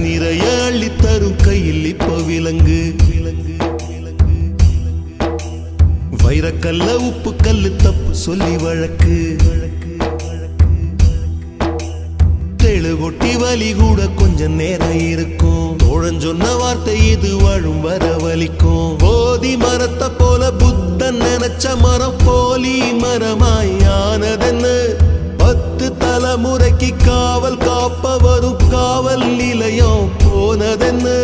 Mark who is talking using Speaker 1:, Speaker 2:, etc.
Speaker 1: நிறைய அள்ளி தரும் கையில் இப்ப விலங்கு வைரக்கல்ல உப்பு கல்லு தப்பு சொல்லி வழக்கு தெளு கொட்டி வலி கூட கொஞ்சம் நேரம் இருக்கும் தோழன் சொன்ன வார்த்தை இது வாழும் வர வலிக்கும் போதி மரத்தை போல புத்தன் நினைச்ச மரம் போலி மரமாய் ஆனதென்னு 10 தலைமுறைக்கு காவல் காப்பவரும் காவல் நிலையம் போனதென்னு